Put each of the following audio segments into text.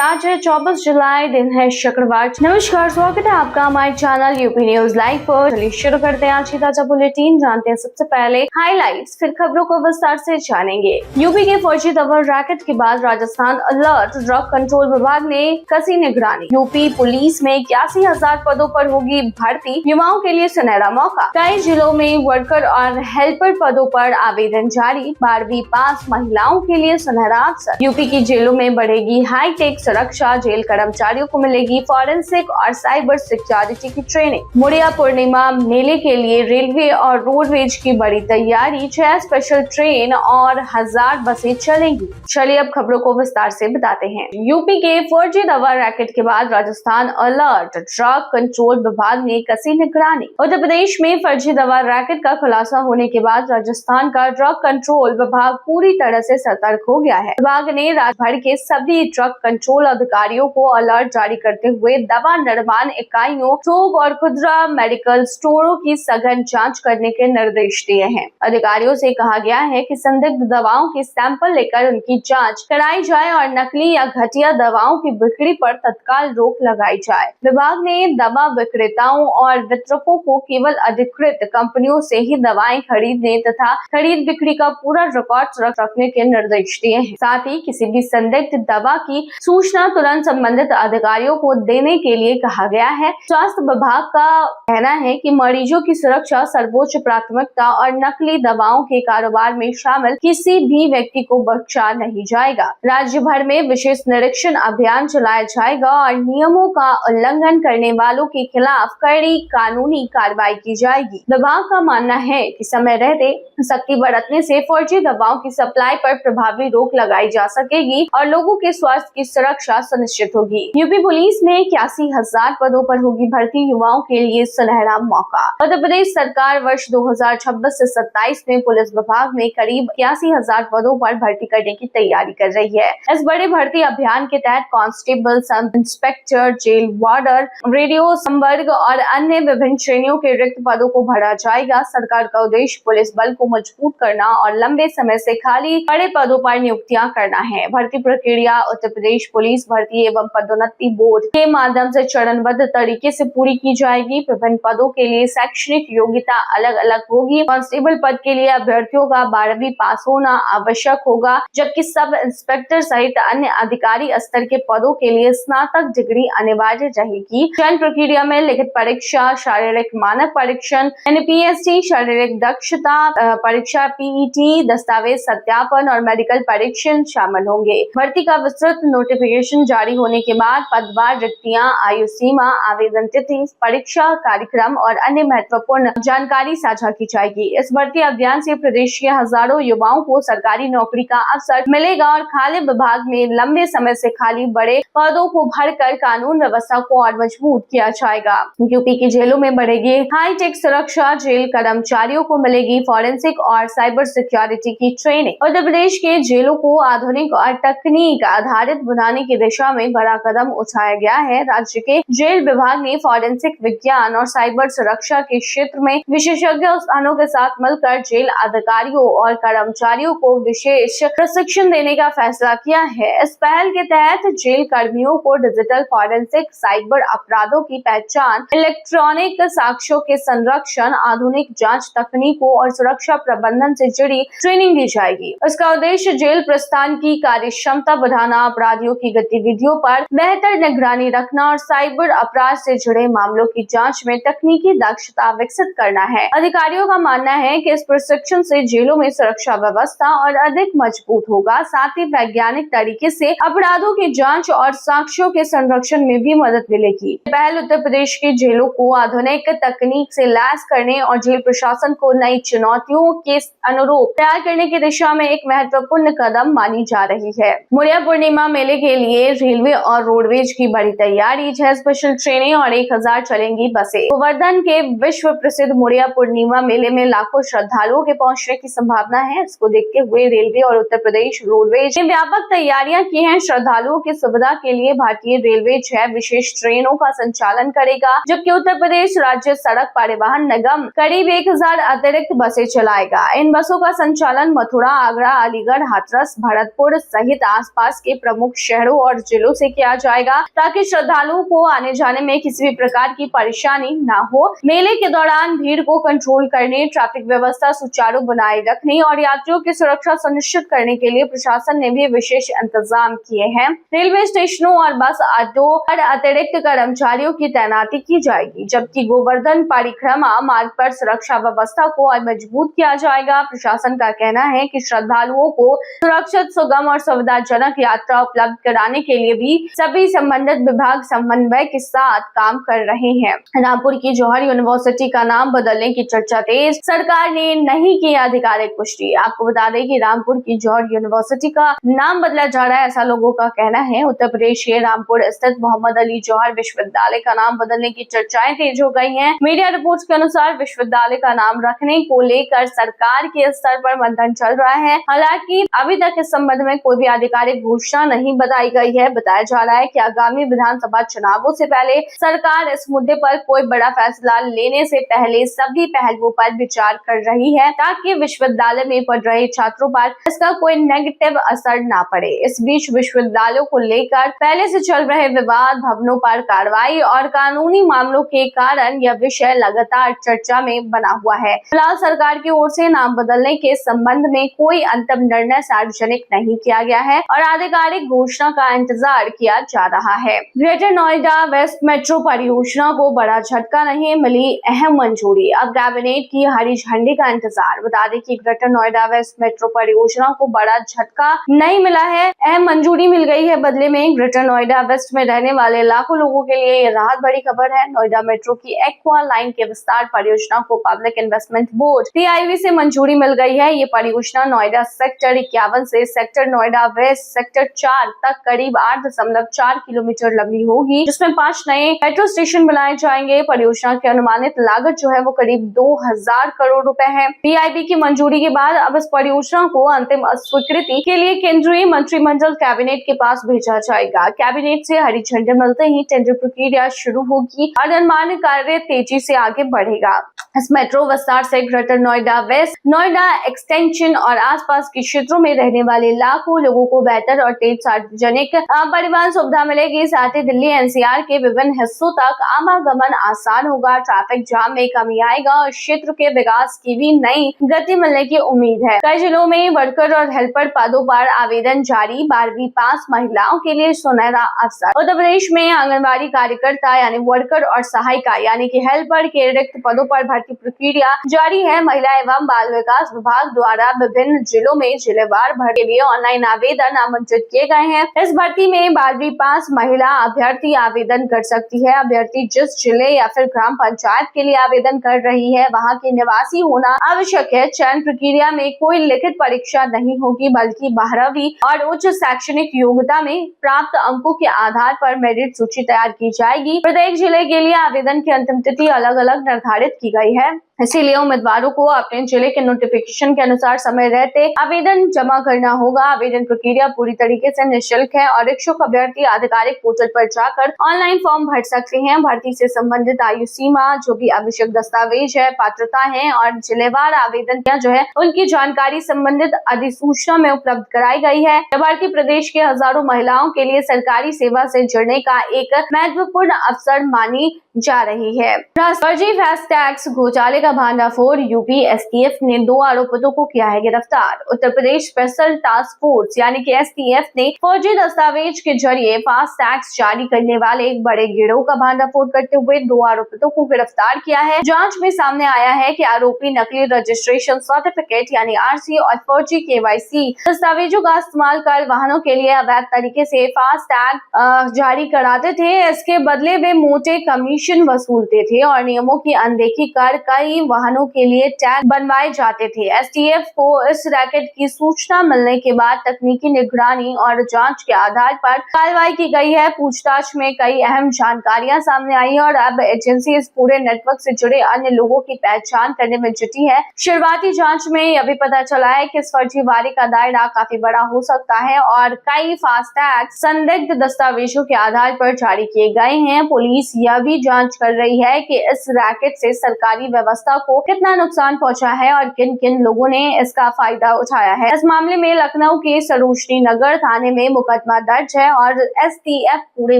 आज है 24 जुलाई, दिन है शुक्रवार। नमस्कार, स्वागत है आपका हमारे चैनल यूपी न्यूज लाइव पर। चलिए शुरू करते हैं आज की ताजा बुलेटिन। जानते हैं सबसे पहले हाइलाइट्स, फिर खबरों को विस्तार से जानेंगे। यूपी के फर्जी दवा रैकेट के बाद राजस्थान अलर्ट, ड्रग कंट्रोल विभाग ने कसी निगरानी। यूपी पुलिस में 81,000 पदों पर होगी भर्ती, युवाओं के लिए सुनहरा मौका। कई जिलों में वर्कर और हेल्पर पदों पर आवेदन जारी। 12वीं पास महिलाओं के लिए सुनहरा अवसर। यूपी की जेलों में बढ़ेगी हाईटेक सुरक्षा, जेल कर्मचारियों को मिलेगी फॉरेंसिक और साइबर सिक्योरिटी की ट्रेनिंग। मुड़िया पूर्णिमा मेले के लिए रेलवे और रोडवेज की बड़ी तैयारी। 6 स्पेशल ट्रेन और 1000 बसें चलेंगी। चलिए अब खबरों को विस्तार से बताते हैं। यूपी के फर्जी दवा रैकेट के बाद राजस्थान अलर्ट, ड्रग कंट्रोल विभाग ने कसी निगरानी। उत्तर प्रदेश में फर्जी दवा रैकेट का खुलासा होने के बाद राजस्थान का ड्रग कंट्रोल विभाग पूरी तरह से सतर्क हो गया है। विभाग ने राज्य भर के सभी ड्रग कंट्रोल अधिकारियों को अलर्ट जारी करते हुए दवा निर्माण इकाइयों, थोक और खुदरा मेडिकल स्टोरों की सघन जांच करने के निर्देश दिए हैं। अधिकारियों से कहा गया है कि संदिग्ध दवाओं के सैंपल लेकर उनकी जांच कराई जाए और नकली या घटिया दवाओं की बिक्री पर तत्काल रोक लगाई जाए। विभाग ने दवा विक्रेताओं और वितरकों को केवल अधिकृत कंपनियों से ही दवाएं खरीदने तथा खरीद बिक्री का पूरा रिकॉर्ड रखने के निर्देश दिए हैं। साथ ही किसी भी संदिग्ध दवा की सूचना तुरंत संबंधित अधिकारियों को देने के लिए कहा गया है। स्वास्थ्य विभाग का कहना है कि मरीजों की सुरक्षा सर्वोच्च प्राथमिकता और नकली दवाओं के कारोबार में शामिल किसी भी व्यक्ति को बख्शा नहीं जाएगा। राज्य भर में विशेष निरीक्षण अभियान चलाया जाएगा और नियमों का उल्लंघन करने वालों के खिलाफ कड़ी कानूनी कार्रवाई की जाएगी। विभाग का मानना है कि समय रहते सख्ती बरतने से फर्जी दवाओं की सप्लाई पर प्रभावी रोक लगाई जा सकेगी और लोगों के स्वास्थ्य की सुरक्षा सुनिश्चित होगी। यूपी पुलिस में 81,000 पदों पर होगी भर्ती, युवाओं के लिए सुनहरा मौका। उत्तर प्रदेश सरकार वर्ष 2026 से 27 में पुलिस विभाग में करीब 81,000 पदों पर भर्ती करने की तैयारी कर रही है। इस बड़े भर्ती अभियान के तहत constable, sub inspector, jail वार्डर, radio संवर्ग और अन्य विभिन्न श्रेणियों के रिक्त पदों को भरा जाएगा। सरकार का उद्देश्य पुलिस बल को मजबूत करना और लंबे समय से खाली पड़े पदों पर नियुक्तियां करना है। भर्ती प्रक्रिया उत्तर प्रदेश पुलिस भर्ती एवं पदोन्नति बोर्ड के माध्यम से चरणबद्ध तरीके से पूरी की जाएगी। विभिन्न पदों के लिए शैक्षणिक योग्यता अलग अलग होगी। कांस्टेबल पद के लिए अभ्यर्थियों का 12वीं पास होना आवश्यक होगा, जबकि सब इंस्पेक्टर सहित अन्य अधिकारी स्तर के पदों के लिए स्नातक डिग्री अनिवार्य रहेगी। चयन प्रक्रिया में लिखित परीक्षा, शारीरिक मानक परीक्षण, NPST, शारीरिक दक्षता परीक्षा, PET, दस्तावेज सत्यापन और मेडिकल परीक्षण शामिल होंगे। भर्ती का विस्तृत नोटिफिकेशन जारी होने के बाद पदवार रिक्तियां, आयु सीमा, आवेदन तिथि, परीक्षा कार्यक्रम और अन्य महत्वपूर्ण जानकारी साझा की जाएगी। इस भर्ती अभियान से प्रदेश के हजारों युवाओं को सरकारी नौकरी का अवसर मिलेगा और खाली विभाग में लंबे समय से खाली बड़े पदों को भरकर कानून व्यवस्था को और मजबूत किया जाएगा। यूपी की जेलों में बढ़ेगी हाईटेक सुरक्षा, जेल कर्मचारियों को मिलेगी फॉरेंसिक और साइबर सिक्योरिटी की ट्रेनिंग। उत्तर प्रदेश के जेलों को आधुनिक और तकनीक आधारित बनाने की दिशा में बड़ा कदम उठाया गया है। राज्य के जेल विभाग ने फॉरेंसिक विज्ञान और साइबर सुरक्षा के क्षेत्र में विशेषज्ञ संस्थानों के साथ मिलकर जेल अधिकारियों और कर्मचारियों को विशेष प्रशिक्षण देने का फैसला किया है। इस पहल के तहत जेल कर्मियों को डिजिटल फॉरेंसिक, साइबर अपराधों की पहचान, इलेक्ट्रॉनिक साक्ष्यों के संरक्षण, आधुनिक जांच तकनीकों और सुरक्षा प्रबंधन से जुड़ी ट्रेनिंग दी जाएगी। इसका उद्देश्य जेल प्रस्थान की कार्यक्षमता बढ़ाना, अपराधियों की गतिविधियों पर बेहतर निगरानी रखना और साइबर अपराध से जुड़े मामलों की जांच में तकनीकी दक्षता विकसित करना है। अधिकारियों का मानना है कि इस प्रशिक्षण से जेलों में सुरक्षा व्यवस्था और अधिक मजबूत होगा, साथ ही वैज्ञानिक तरीके से अपराधों की जांच और साक्ष्यों के संरक्षण में भी मदद मिलेगी। पहल उत्तर प्रदेश की जेलों को आधुनिक तकनीक से लैस करने और जेल प्रशासन को नई चुनौतियों के अनुरूप तैयार करने की दिशा में एक महत्वपूर्ण कदम मानी जा रही है। मुड़िया पूर्णिमा मेले के लिए रेलवे और रोडवेज की बड़ी तैयारी। 6 स्पेशल ट्रेनें और 1000 चलेंगी बसें। गोवर्धन के विश्व प्रसिद्ध मुड़िया पूर्णिमा मेले में लाखों श्रद्धालुओं के पहुंचने की संभावना है। इसको देखते हुए रेलवे और उत्तर प्रदेश रोडवेज ने व्यापक तैयारियां की हैं। श्रद्धालुओं की सुविधा के लिए भारतीय रेलवे 6 विशेष ट्रेनों का संचालन करेगा, जबकि उत्तर प्रदेश राज्य सड़क परिवहन निगम करीब 1000 अतिरिक्त बसें चलाएगा। इन बसों का संचालन मथुरा, आगरा, अलीगढ़, हाथरस, भरतपुर सहित आसपास के प्रमुख शहरों शहरों और जिलों से किया जाएगा ताकि श्रद्धालुओं को आने जाने में किसी भी प्रकार की परेशानी न हो। मेले के दौरान भीड़ को कंट्रोल करने, ट्रैफिक व्यवस्था सुचारू बनाए रखने और यात्रियों की सुरक्षा सुनिश्चित करने के लिए प्रशासन ने भी विशेष इंतजाम किए हैं। रेलवे स्टेशनों और बस अड्डों पर अतिरिक्त कर्मचारियों की तैनाती की जाएगी, जबकि गोवर्धन परिक्रमा मार्ग पर सुरक्षा व्यवस्था को और मजबूत किया जाएगा। प्रशासन का कहना है कि श्रद्धालुओं को सुरक्षित, सुगम और सुविधाजनक यात्रा उपलब्ध कराने के लिए भी सभी संबंधित विभाग समन्वय के साथ काम कर रहे हैं। रामपुर की जौहर यूनिवर्सिटी का नाम बदलने की चर्चा तेज, सरकार ने नहीं की आधिकारिक पुष्टि। आपको बता दें कि रामपुर की जौहर यूनिवर्सिटी का नाम बदला जा रहा है, ऐसा लोगों का कहना है। उत्तर प्रदेश के रामपुर स्थित मोहम्मद अली जौहर विश्वविद्यालय का नाम बदलने की चर्चाएं तेज हो गई हैं। मीडिया रिपोर्ट्स के अनुसार विश्वविद्यालय का नाम रखने को लेकर सरकार के स्तर पर मंथन चल रहा है। हालांकि अभी तक इस संबंध में कोई भी आधिकारिक घोषणा नहीं बताई गई है। बताया जा रहा है कि आगामी विधानसभा चुनावों से पहले सरकार इस मुद्दे पर कोई बड़ा फैसला लेने से पहले सभी पहलुओं पर विचार कर रही है ताकि विश्वविद्यालय में पढ़ रहे छात्रों पर इसका कोई नेगेटिव असर ना पड़े। इस बीच विश्वविद्यालयों को लेकर पहले से चल रहे विवाद, भवनों पर कार्रवाई और कानूनी मामलों के कारण यह विषय लगातार चर्चा में बना हुआ है। फिलहाल सरकार की ओर से नाम बदलने के संबंध में कोई अंतिम निर्णय सार्वजनिक नहीं किया गया है और आधिकारिक घोषणा का इंतजार किया जा रहा है। ग्रेटर नोएडा वेस्ट मेट्रो परियोजना को बड़ा झटका नहीं मिली अहम मंजूरी, अब कैबिनेट की हरी झंडी का इंतजार। बता दें कि ग्रेटर नोएडा वेस्ट मेट्रो परियोजना को बड़ा झटका नहीं मिला है, अहम मंजूरी मिल गई है बदले में। ग्रेटर नोएडा वेस्ट में रहने वाले लाखों लोगों के लिए ये राहत बड़ी खबर है। नोएडा मेट्रो की एक्वा लाइन के विस्तार परियोजना को पब्लिक इन्वेस्टमेंट बोर्ड PIB से मंजूरी मिल गई है। ये परियोजना नोएडा सेक्टर 51 से सेक्टर नोएडा वेस्ट सेक्टर 4 तक करीब 8.4 किलोमीटर लंबी होगी, जिसमें 5 नए मेट्रो स्टेशन बनाए जाएंगे। परियोजना की अनुमानित लागत जो है वो करीब 2000 करोड़ रुपए है। PIB की मंजूरी के बाद अब इस परियोजना को अंतिम स्वीकृति के लिए केंद्रीय मंत्रिमंडल कैबिनेट के पास भेजा जाएगा। कैबिनेट से हरी झंडी मिलते ही टेंडर प्रक्रिया शुरू होगी और निर्माण कार्य तेजी से आगे बढ़ेगा। इस मेट्रो विस्तार से greater Noida west, Noida extension और आसपास के क्षेत्रों में रहने वाले लाखों लोगों को बेहतर और तेज सार्वजनिक परिवहन सुविधा मिलेगी। साथ ही दिल्ली NCR के विभिन्न हिस्सों तक आवागमन आसान होगा, ट्रैफिक जाम में कमी आएगा और क्षेत्र के विकास की भी नई गति मिलने की उम्मीद है। कई जिलों में वर्कर और हेल्पर पदों पर आवेदन जारी, 12वीं पास महिलाओं के लिए सुनहरा अवसर। उत्तर प्रदेश में आंगनबाड़ी कार्यकर्ता यानी वर्कर और सहायिका यानी कि हेल्पर के रिक्त पदों पर भर्ती प्रक्रिया जारी है। महिला एवं बाल विकास विभाग द्वारा विभिन्न जिलों में जिलेवार भर्ती के लिए ऑनलाइन आवेदन आमंत्रित किए गए हैं। इस भर्ती में 12वीं पास महिला अभ्यर्थी आवेदन कर सकती है। अभ्यर्थी जिस जिले या फिर ग्राम पंचायत के लिए आवेदन कर रही है वहां के निवासी होना आवश्यक है। चयन प्रक्रिया में कोई लिखित परीक्षा नहीं होगी, बल्कि 12वीं और उच्च शैक्षणिक योग्यता में प्राप्त अंकों के आधार पर मेरिट सूची तैयार की जाएगी। प्रत्येक जिले के लिए आवेदन की अंतिम तिथि अलग अलग निर्धारित की गई है, इसीलिए उम्मीदवारों को अपने जिले के नोटिफिकेशन के अनुसार समय रहते आवेदन जमा करना होगा। आवेदन प्रक्रिया पूरी तरीके से निःशुल्क है और इच्छुक अभ्यर्थी आधिकारिक पोर्टल पर जाकर ऑनलाइन फॉर्म भर सकते हैं। भर्ती से संबंधित आयु सीमा, जो भी आवश्यक दस्तावेज है, पात्रता है और जिलेवार आवेदन जो है उनकी जानकारी संबंधित अधिसूचना में उपलब्ध कराई गई है। भर्ती प्रदेश के हजारों महिलाओं के लिए सरकारी सेवा से जुड़ने का एक महत्वपूर्ण अवसर मानी जा रही है। फर्जी फास्ट टैक्स घोटाले का भांडाफोड़, यूपी STF ने 2 आरोपितों को किया है गिरफ्तार। Uttar Pradesh special task force यानी कि STF ने फर्जी दस्तावेज के जरिए फास्ट टैक्स जारी करने वाले एक बड़े गिरोह का भांडाफोड़ करते हुए 2 आरोपितों को गिरफ्तार किया है। जांच में सामने आया है कि आरोपी नकली रजिस्ट्रेशन सर्टिफिकेट यानी RC और फर्जी KYC दस्तावेजों का इस्तेमाल कर वाहनों के लिए अवैध तरीके से फास्ट टैग जारी कराते थे। इसके बदले वे मोटे कमीशन वसूलते थे और नियमों की अनदेखी कर कई वाहनों के लिए टैग बनवाए जाते थे। STF को इस रैकेट की सूचना मिलने के बाद तकनीकी निगरानी और जांच के आधार पर कार्रवाई की गई है। पूछताछ में कई अहम जानकारियां सामने आई और अब एजेंसी इस पूरे नेटवर्क से जुड़े अन्य लोगों की पहचान करने में जुटी है। शुरुआती जांच में यह भी पता चला है कि इस फर्जीवाड़े का दायरा काफी बड़ा हो सकता है और कई फास्ट टैग संदिग्ध दस्तावेजों के आधार पर जारी किए गए हैं। पुलिस यह भी जांच कर रही है कि इस रैकेट से सरकारी व्यवस्था व्यवस्था को कितना नुकसान पहुंचा है और किन किन लोगों ने इसका फायदा उठाया है। इस मामले में लखनऊ के सरोजनी नगर थाने में मुकदमा दर्ज है और STF पूरे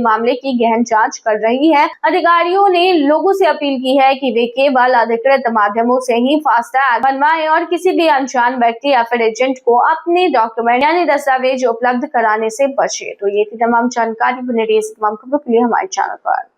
मामले की गहन जांच कर रही है। अधिकारियों ने लोगों से अपील की है कि वे केवल अधिकृत माध्यमों से ही फास्टैग बनवाएं और किसी भी अनजान व्यक्ति या फिर एजेंट को अपने डॉक्यूमेंट यानी दस्तावेज उपलब्ध कराने से बचे। तो ये थी तमाम जानकारी, तमाम खबरों के लिए हमारे चैनल पर